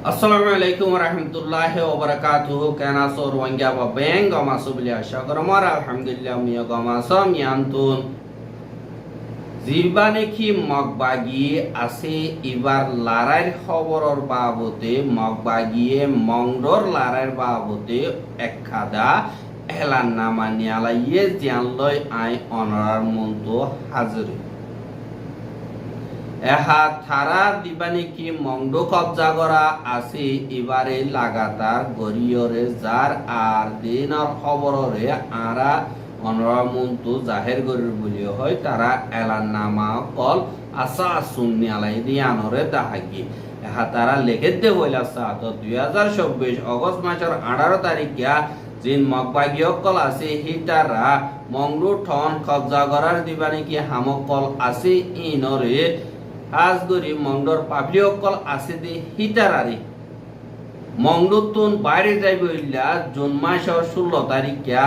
Assalamualaikum warahmatullahi wabarakatuh. Kana sor wangya ba beng gama subli ashakar mar alhamdulillah miya gama sam yantun. জিবানে কি মগবাগি আছে এবার লারাইর খবরর বাবতে মগবাগিয়ে মংডর লারাইর বাবতে একখাদা এলান নামা নিয়ালাইয়ে জিয়ানলয় I honour মন্ত Hajri এহা থারা দিবানে কি মংড কবজা করা আছে এবারে লাগাতার গরিয়রে যার আর দিনর খবররে আরা অনরামন্তু জাহের গরির বলি হয় তারা এলান নামা কল আসা সুন্নি আলাই দিয়ানরে দাহাগি এহা তারা লেখে দে বইলা সাত 2024 অগস্ট মাসের 18 তারিখে জিন মগবাগি কল আছে হি তারা মংডু ঠন কবজা করার দিবানে কি হামক কল আছে ইনরে আজগরি মংডর পাবলিক কল আছে দি হিতারারি মংডুতুন বাইরে যাইব ইল্লা জুন মাসের 16 তারিখে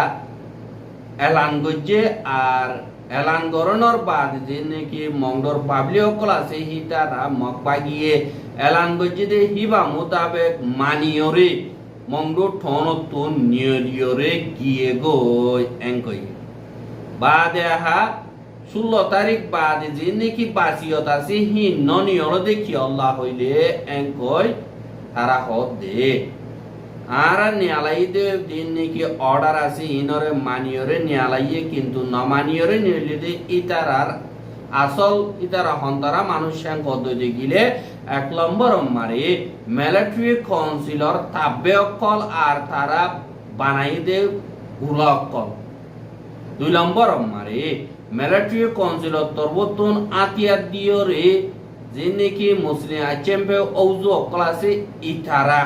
এলান গজ্জে আর এলান গরণর বাদ যে নাকি মংডর পাবলিক কল আছে হিতারা মগবাগিয়ে এলান গজ্জে দে হিবা মোতাবেক মানিয়রে মংডু ঠনতুন নিয়রিয়রে গিয়ে গই এঙ্কই বাদে হা 16 তারিখ বাদে যে নাকি বাসিয়ত আছে হি ননিয়র দেখি আল্লাহ হইলে এঙ্কই তারা হদ দে আর নিয়ালাইতে দিন নাকি অর্ডার আছে ইনরে মানিয়রে নিয়ালাইয়ে কিন্তু নমানিয়রে নিলে ইতারার আসল ইতারা হন্তারা মানুষ কত গিলে 1 নম্বর মারে মিলিটারি কাউন্সিলর তাব্বে অকল আর তারা বানাই দে উলা অকল 2 নম্বর মারে মিলিটারি কাউন্সিলর তরবতুন আতিয়াত দিয়রে যে নাকি মুসলিম আচেম্পে ওজু অকল আছে ইতারা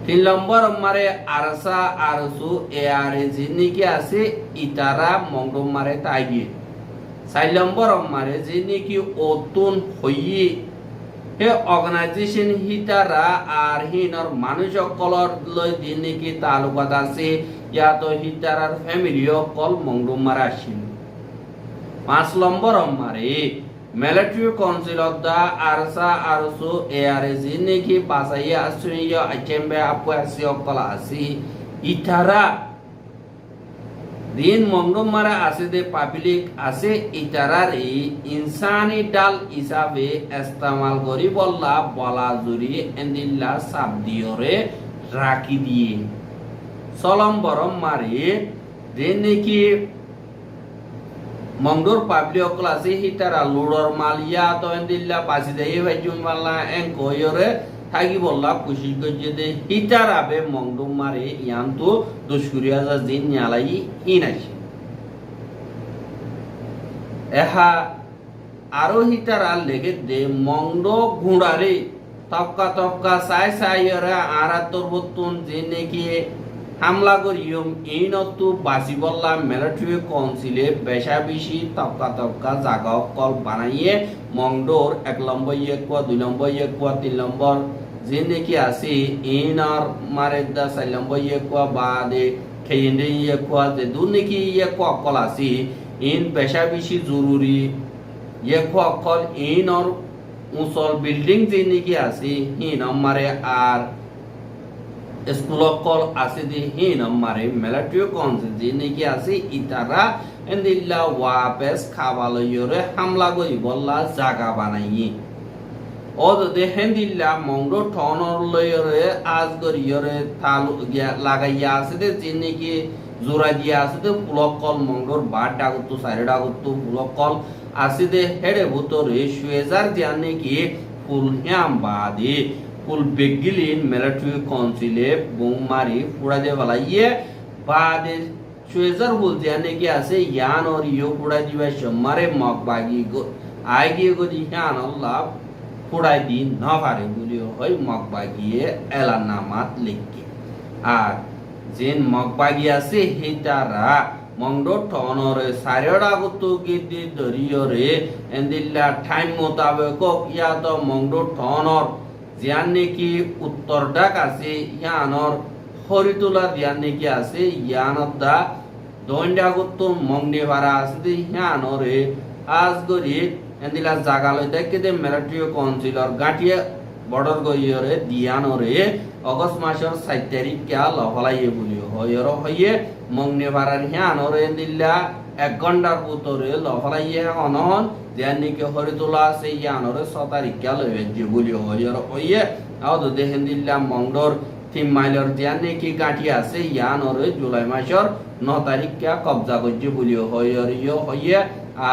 3 নম্বর মারে আরসা আরসু এআরএ জিনিকি আছে ইতারা মংডম মারে তাইগি 4 নম্বর মারে জিনিকি ওতুন হইয়ে হে অর্গানাইজেশন হিতারা আর হিনর মানুষ কলর লই জিনিকি তালুকাত আছে ইয়া তো হিতারার ফ্যামিলি কল মংডম মারে আসিল 5 নম্বর মারে মিলিটারি কাউন্সিল অফ দা আরসা আরসু এআরএ জিনিকি পাসাইয়া আসুইয়া আচেম্বে আপু আসি অকল আসি ইতারা দিন মংডম মারা আছে দে পাবলিক আছে ইতারার এই ইনসানি ডাল হিসাবে ইস্তেমাল করি বল্লা বলা জুরি এন্দিল্লা সাবদিয়রে রাখি দিয়ে সলম বরম মারে দিন নাকি মংডোর পাবলিক অকল আছে হিতারা লুডর মালিয়া তো এন্দিল্লা পাসি দেই ভাইজুম মাল্লা এঙ্কয়রে থাকি বললা কুশি গজে দে হিতারা বে মংডুম মারে ইয়ান্তু দুশকুরিয়া যা দিন নিয়ালাই ইনাইছে এহা আরো হিতারা লেগে দে মংডো গুড়ারে তক্কা তক্কা সাই সাইরে আরা তরবতুন যে নাকি হামলা করিয়ম ইনতু বাসি বললা মিলিটারি কাউন্সিলে বেশা বেশি তক্কা তক্কা জাগা কল বানাইয়ে মংডোর 1 নম্বর ইয়েকুয়া 2 নম্বর ইয়েকুয়া 3 নম্বর যে নাকি আছে ইনার মারে দা 4 নম্বর ইয়েকুয়া বাদে খেইন্ডে ইয়েকুয়া যে দু নাকি ইয়েকুয়া কল আছে ইন বেশা বেশি জরুরি ইয়েকুয়া কল ইনর উসল বিল্ডিং যে নাকি আছে হিন মারে আর স্কুল কল আছে দি হিন মারে মিলিটারি কাউন্সিল যে নাকি আছে ইতারা এন্দিল্লা ওয়াপেস খাবালয়রে হামলা করি বললা জায়গা বানাই ও দে হেন্দিল্লা মংডো ঠনর লয়রে আজ গরিয়রে তালু লাগাইয়া আছে দে যে নাকি জোড়া দিয়া আছে দে পুলক কল মংডোর বাট ডাগুতু সাইরে ডাগুতু পুলক কল আছে দে হেডে ভুতরে সুয়েজার দিয়া নাকি ফুল হ্যাম বাদে ফুল বেগিলিন মিলিটারি কাউন্সিলে বোম মারি পুরা দে বলাইয়ে বাদে সুয়েজার ফুল দিয়া নাকি আছে ইয়ান और ইয়ো পুরা দিবা সম্মারে মগবাগি আইগিয়ে গদি ইয়ান আল্লাহ পুরাই দিন না পারে বলিও হয় মগবাগিয়ে এলানামাত লিখকে আর যেন মগবাগি আছে হিতারা মংডো ঠনরে সারেডা গুতু গিদি দরিয়রে এন্দিল্লা টাইম মোতাবেক ইয়া তো মংডো ঠনর জিয়ান নাকি উত্তর ডাক আছে ইয়ানর হরিতুলা দিয়ান নাকি আছে ইয়ানত দা দণ্ডা গুতু মংডে ভাড়া আছে ইয়ানরে আজ গরি এন্দিলা জাগা লই দেখে দে মিলিটারি কাউন্সিলর গাটিয়ে বর্ডার গইয়রে দিয়ানরে অগস্ট মাসের 4 তারিখ কে লফলাইয়ে বলিও হয়র হইয়ে মংনে পারার হিয়ানরে দিল্লা 1 ঘন্টার ভিতরে লফলাইয়ে অনহন যেনিকে হরিতোলা আছে ইয়ানরে 6 তারিখ কে লইবে যে বলিও হয়র হইয়ে আউদ দেখেন দিল্লা মংডর 3 মাইলের যেনিকে গাঁটি আছে ইয়ানরে জুলাই মাসের 9 তারিখ কে কবজা করছে বলিও হয়র হইয়ে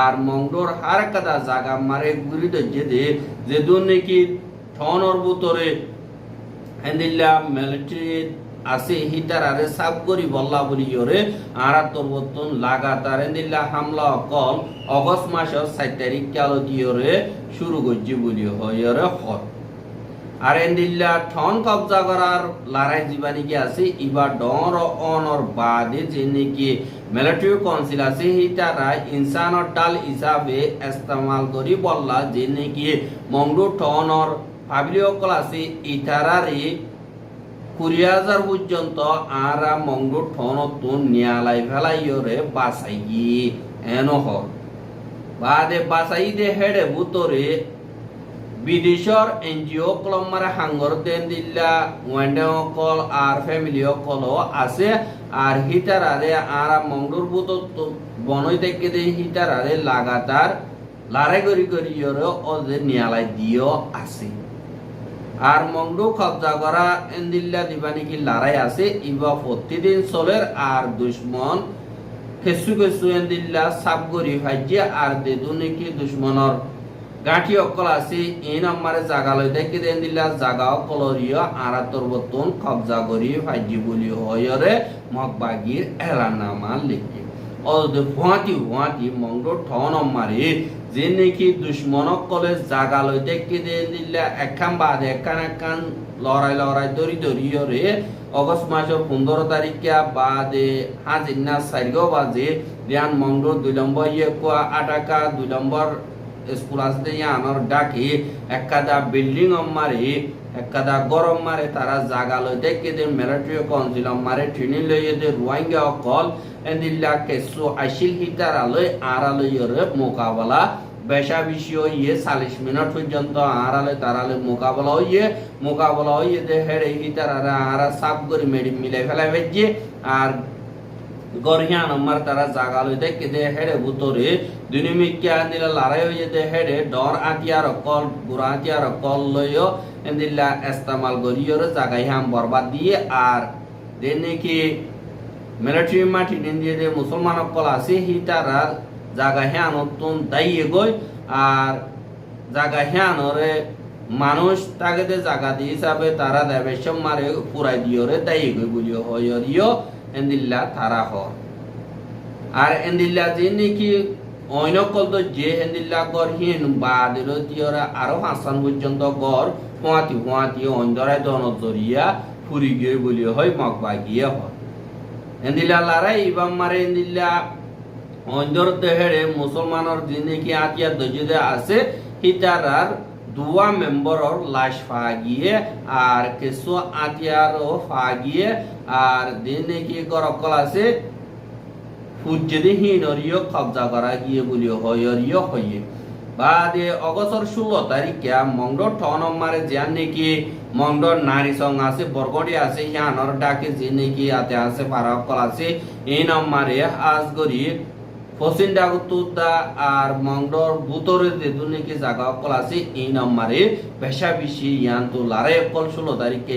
আর মংডর হার কাদা জায়গা মারে গুরি দজ্জে দে যে দুনিকি ঠনর ভিতরে হেন্দিল্লা মিলিটারি আছে হিটার আরে সাব করি বল্লা বলি ওরে আর তোরবতন লাগাতার হেন্দিল্লা হামলা অকল অগস্ট মাসের 4 তারিখ কালো দিওরে শুরু করছে বলি হয়রে হর আর হেন্দিল্লা ঠন কবজা করার লড়াই জীবানি কি আছে ইবা ডর অনর বাদে যে নাকি মিলিটারি কাউন্সিল আছে হিটারা ইনসানর ডাল হিসাবে ইস্তেমাল করি বল্লা যে নাকি মংডু ঠনর পাবলিক ক্লাসে ইতারারে 20,000 পর্যন্ত আরা মংডু ঠনতুন নিয়ালাই ফেলাইয়রে বাসাই এনহ বাদে বাসাই দে হেডে বুতরে বিদেশর এনজিও কলমারে হাঙ্গর দেন দিল্লা ওয়েন্ডে অকল আর ফ্যামিলি অকল আছে আর হিটারারে আরা মংডুর বুত বনই থেকে দে হিটারারে লাগাতার লড়াই করি করি ওদের নিয়ালাই দিও আছে আর মংডু কবজা করা এন্দিল্লা দিবানি কি লড়াই আছে ইবা প্রতিদিন চলের আর দুশ্মন কেসু কেসু এন্দিল্লা সাব করি ভাইজে আর দেদুনি কি দুশ্মনর গাঁঠি অকল আছে এই নম্বরে জাগা লই দেখে এন্দিল্লা জাগা অকলরিয় আর তোরবতন কবজা করি ভাইজি বলি হয়রে মকবাগির এলানামা লিখে অদে ফুয়াতি মংডু ঠন মারে যে নাকি দুশ্মনক কলে জাগা লই দেখে দিল্লা একখান বাদে একখান লড়াই দরি রে অগস্ট মাসের 15 তারিখে বাদে হাজিনা 4 বাজে ধ্যান মংডু 2 নম্বর কোয়া আটাকা 2 নম্বর স্কুল আসতে আনার ডাকি একাদা বিল্ডিং মারে একাদা গরম মারে তারা জাগা লই দেখে দে মিলিটারি কাউন্সিল মারে ট্রেনি লইয়ে দে রোহিঙ্গা অকল এন্দিল্লা কেসু আইসিল হিটার আলয় আর আলয়রে মোকাবেলা বেশা বিষয় 40 মিনিট পর্যন্ত আর আলয় তার আলয় মোকাবেলা হইয়ে দে হেডে হিটার আর সাব করে মেডি মিলাই ফেলা ভেজে আর গরিয়া নম্বর তারা জাগা লই দেখে দে হেডে বুতরে দুনিমিকিয়া দিলা লড়াই হইয়ে দে হেডে ডর আতিয়ার অকল গুড়া আতিয়ার অকল লইও এন্দিল্লা ইস্তেমাল করিয়র জাগাই হাম বরবাদ দিয়ে আর দেনে কি মিলিটারি মাটি দিয়ে দে মুসলমান অকল আছে হিটারা জাগা হ্যাঁ নতুন দাইয়ে গই আর জাগা হ্যাঁ নরে মানুষ তাকে দে জাগা দিয়ে হিসাবে তারা দেবে সব মারে পুরাই দিয়রে দাইয়ে গই বলিও হইয়রিও এন্দিল্লা তারা হ আর এন্দিল্লা যে নাকি অন্য কল তো যে এন্দিল্লা গর হিন বাদের দিয়রা আরো 5 পর্যন্ত গর ফুয়াতি অন্ধরাই দন জরিয়া ফুরি গিয়ে বলিও হয় মকবাগিয়ে হয় এন্দিল্লা লড়াই ইবাম মারে এন্দিল্লা অন্ধর দেহেরে মুসলমানের দিনে কি আতিয়া দজে আছে হিতারার দুয়া মেম্বরর লাশ ফাগিয়ে আর কিছু আতিয়ারও ফাগিয়ে আর দিনে কি করকল আছে ফুজ্জেদি হিনরিও কবজা করা গিয়ে বলি হইরিও হইয়ে বাদে অগস্টর 16 তারিখে মংডর ঠন মারে যে নাকি মংডর নারী সং আছে বরগড়ি আছে হিয়ানর ডাকে যে নাকি আতে আছে পারাকল আছে এই নম্বরে আজগরি ফসিন্ডা উত্তরদা আর মংডর বুতরে যে দুনিকি জায়গা অকল আছে এই নম্বরে পেশা বেশি ইয়ান তো লড়াই অকল 16 তারিখে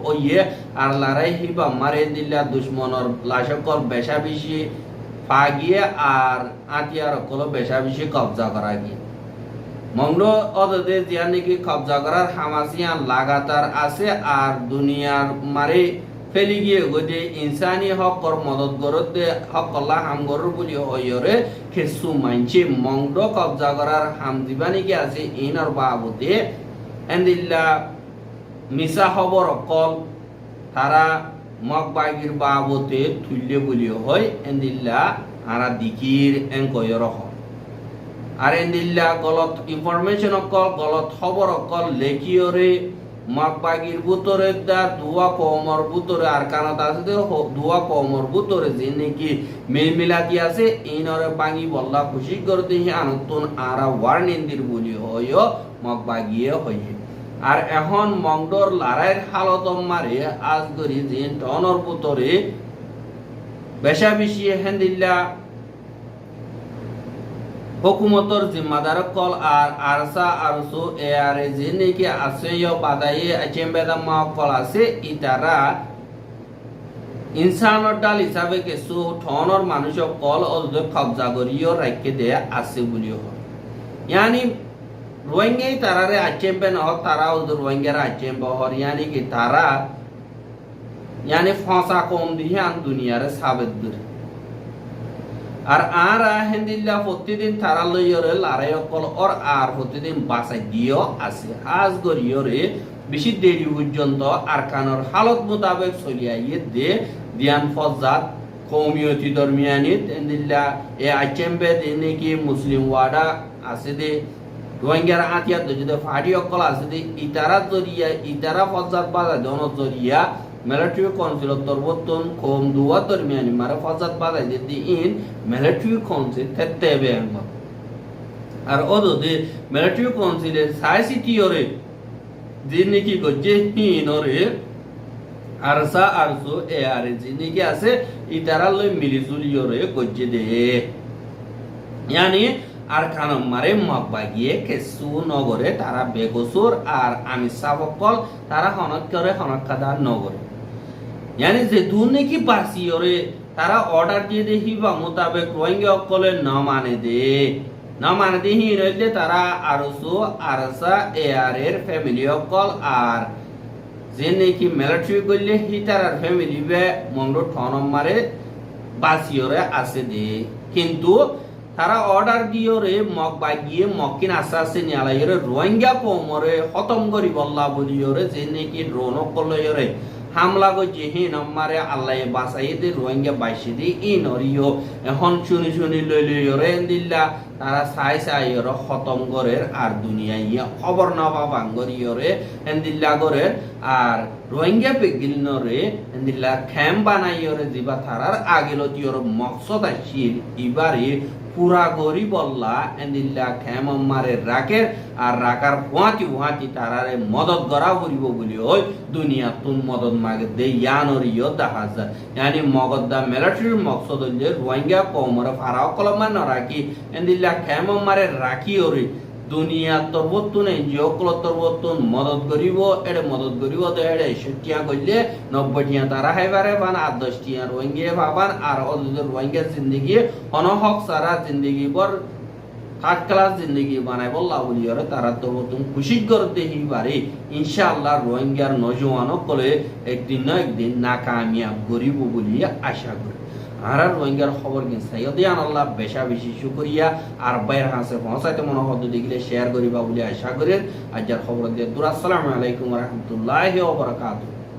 ওইয়ে আর লড়াই হিবা মারে দিল্লা দুশ্মনর লাশ অকল পেশা বেশি ফাগিয়ে আর আতিয়ার অকল পেশা বেশি কবজা করা গিয়ে মংড অদে যে নাকি কবজা করার হামাসিয়ান লাগাতার আছে আর দুনিয়ার মারে ফেলি গিয়ে গদে ইনসানি হকর মদত করতে হকল্লা হাম গরুর বলি হইরে কিছু মানছে মংড কবজা করার হাম দিবানি কি আছে ইনর বাবুতে এন্দিল্লা মিসা খবর অকল তারা মকবাগির বাবুতে তুললে বলি হয় এন্দিল্লা আরা দিকির এঙ্কয়র হয় আর এন্দিল্লা গলত ইনফরমেশন অকল গলত খবর অকল লেখিয়রে মকবাগির বুতরে দা দুয়া কমর বুতরে আর কানাত আছে দুয়া কমর বুতরে যে নাকি মিলমিলাতি আছে ইনরে বাঙি বল্লা খুশি করতে হি আনতন আরা ওয়ার্নিন্দির বলি হয় মকবাগিয়ে হইয়ে আর এখন মংডর লড়াইয়ের হালত মারে আজ করি যে টনর ভিতরে বেশা বেশি হেন্দিল্লা হুকুমতর জিম্মাদার কল আর আরসা আরসু এ আরে যে নাকি আছে বাদাই চেম্বেদাম্মা কল আছে ইতারা ইনসানর ডাল হিসাবে কিছু ঠনর মানুষ কল ওদের কবজা করিও রাখে দেয়া আছে বলিও হয় ইয়ানি রোহিঙ্গাই তারারে আচেম্বে ন তারা ওদের রোহিঙ্গারা আচেম্বে হর ইয়ানি কি তারা ইয়ানি ফসা কম দিয়ে আন দুনিয়ারে সাবেদ দূরে আর হেন্দিল্লা প্রতিদিন তারা লইয়রে লড়াই কল ওর আর প্রতিদিন বাসাই দিও আছে আজ গরিয়রে বেশি দেরি পর্যন্ত আরকানোর হালত মোতাবেক চলিয়াইয়ে দে দিয়ান ফজাত কমিউনিটি দরমিয়ানিত হেন্দিল্লা এ আইচেম্বে নাকি মুসলিম ওয়াডা আছে দে রোহিঙ্গার আতিয়াত যদি ফাড়ি অকল আছে দে ইতারা জরিয়া ইতারা ফজাত বাজা জন জরিয়া মিলিটারি কাউন্সিল তরবতন কম দুয়া দরমিয়ানি মারে ফজাত বাজাই দিতে ইন মিলিটারি কাউন্সিল তেতে বেঙ্গ আর ওদে মিলিটারি কাউন্সিলের সাইসিটিওরে যিনি কি গজে হিনরে আরসা আরসু এ আরে যিনি কি আছে ইতারা লই মিলিজুলিওরে গজে দে ইয়ানি আর কানম মারে মগবাগিয়ে কেসু নগরে তারা বেগসুর আর আমি সাবকল তারা হনক করে হনক কাদা নগরে यानी जे दूने की बासी और तारा ऑर्डर दिए दे ही बा मुताबिक रोहिंग्या अक्कले न माने दे ही रहले तारा आरसो आरसा एआरएर फैमिली अक्कल आर जेने की मिलिट्री गल्ले ही तारा फैमिली बे मंगरो ठनम मारे बासी और आसे दे किंतु तारा ऑर्डर दियो रे मग बागिए मकिन आसासे न्याला रे रोहिंग्या कोमरे खत्म करी बल्ला बोलियो रे जेने की ड्रोन अक्कल रे হামলা গজে হি নম্বরে আল্লাহ বাসাই দে রোহিঙ্গা বাইশে দি ইন অরিও এখন শুনি শুনি লই লই রে দিল্লা তারা সাই সাই র খতম করে আর দুনিয়ায় খবর না পাবাং গরিও রে এন্দিল্লা করে আর রোহিঙ্গা পেগিল নরে এন্দিল্লা ক্যাম্প বানাইও রে দিবা তারার আগেলতিওর মকসদ আসিল ইবারে পুরা গরি বল্লা এন্দিল্লা ক্যাম্প মারে রাখে আর রাখার হুয়াতি তারারে মদত করা করিব বলি ওই দুনিয়া তুন মদত মাগে দে ইয়ানরিও দেখা যায় यानी মগদ্দা মিলিটারির মকসদ হইলে রোহিঙ্গা কওমরে ফারাও কলমান রাখি এন্দিল্লা ক্যাম্প মারে রাখি ওরে দুনিয়া তরবতুন এনজিও কল তরবতুন মদত করিব এড়ে মদত করিব তো এড়ে 60 কইলে 90 তারা হাইবারে বান আর 10 রোহিঙ্গা বাবান আর ওদের রোহিঙ্গা জিন্দেগি অনহক সারা জিন্দেগি বর থার্ড ক্লাস জিন্দেগি বানাই বল্লা বলিয়রে তারা তরবতুন খুশি করতে হি পারে ইনশাআল্লাহ রোহিঙ্গার নজওয়ান কলে একদিন না একদিন নাকামিয়াব করিব বলি আশা করি আর রোহিঙ্গার খবর কিন সাইয়দিয়ান আল্লাহ বেশা বেশি শুকরিয়া আর বাইর হাসে পৌঁছাইতে মনে হদ দেখলে শেয়ার করিবা বলি আশা করি আজকের খবর দিয়ে দূর আসসালামু আলাইকুম ওয়া রাহমাতুল্লাহি ওয়া বারাকাতুহু।